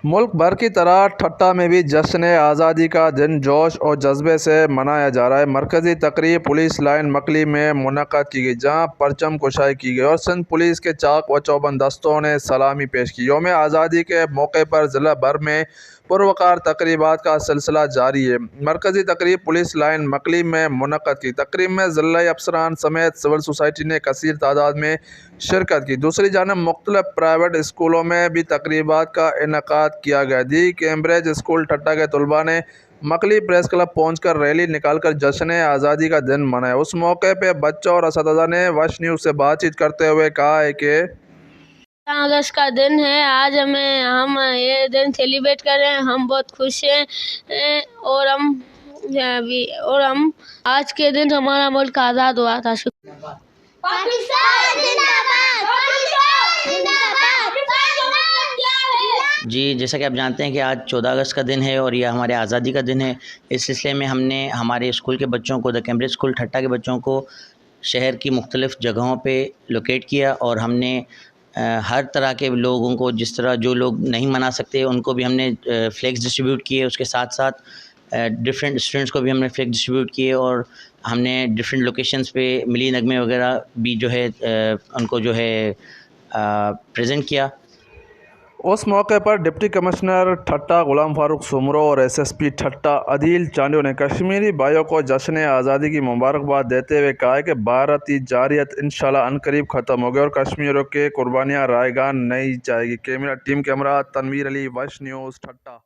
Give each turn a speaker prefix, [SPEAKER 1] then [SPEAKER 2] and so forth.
[SPEAKER 1] ملک بھر کی طرح ٹھٹہ میں بھی جشن آزادی کا دن جوش اور جذبے سے منایا جا رہا ہے۔ مرکزی تقریب پولیس لائن مکلی میں منعقد کی گئی، جہاں پرچم کشائی کی گئی اور سندھ پولیس کے چاق و چوبند دستوں نے سلامی پیش کی۔ یوم آزادی کے موقع پر ضلع بھر میں پروقار تقریبات کا سلسلہ جاری ہے۔ مرکزی تقریب پولیس لائن مکلی میں منعقد کی تقریب میں ضلعی افسران سمیت سول سوسائٹی نے کثیر تعداد میں شرکت کی۔ دوسری جانب مختلف پرائیویٹ اسکولوں میں بھی تقریبات کا انعقاد کیا گیا۔ دی کیمبرج اسکول ٹھٹہ کے طلباء نے مکلی پریس کلب پہنچ کر ریلی نکال کر جشن آزادی کا دن منایا۔ اس موقع پہ بچوں اور اساتذہ نے وش نیوز سے بات چیت کرتے ہوئے کہا ہے کہ
[SPEAKER 2] 15 اگست کا دن ہے، آج ہم یہ دن سیلیبریٹ کر رہے ہیں، ہم بہت خوش ہیں اور ہم آج کے دن ہمارا ملک آزاد ہوا تھا۔
[SPEAKER 3] پاکستان زندہ باد! پاکستان زندہ باد!
[SPEAKER 4] جی، جیسا کہ آپ جانتے ہیں کہ آج 14 اگست کا دن ہے اور یہ ہمارے آزادی کا دن ہے۔ اس سلسلے میں ہم نے ہمارے اسکول کے بچوں کو، دی کیمبرج اسکول ٹھٹہ کے بچوں کو شہر کی مختلف جگہوں پہ لوکیٹ کیا اور ہم نے ہر طرح کے لوگوں کو، جس طرح جو لوگ نہیں منا سکتے ان کو بھی ہم نے فلیگس ڈسٹریبیوٹ کیے، اس کے ساتھ ساتھ ڈفرینٹ اسٹوڈنٹس کو بھی ہم نے فلیگ ڈسٹریبیوٹ کیے اور ہم نے ڈفرینٹ لوکیشنز پہ ملی نغمے وغیرہ بھی جو ہے ان کو جو ہے پریزنٹ کیا۔
[SPEAKER 1] اس موقع پر ڈپٹی کمشنر ٹھٹہ غلام فاروق سومرو اور ایس ایس پی ٹھٹہ عدیل چانڈیو نے کشمیری بھائیوں کو جشن آزادی کی مبارکباد دیتے ہوئے کہا کہ بھارتی جارحیت انشاءاللہ عنقریب ختم ہوگی اور کشمیریوں کی قربانیاں رائے گاں نہیں جائے گی۔ کیمرہ ٹیم کیمرہ تنویر علی، وش نیوز ٹھٹہ۔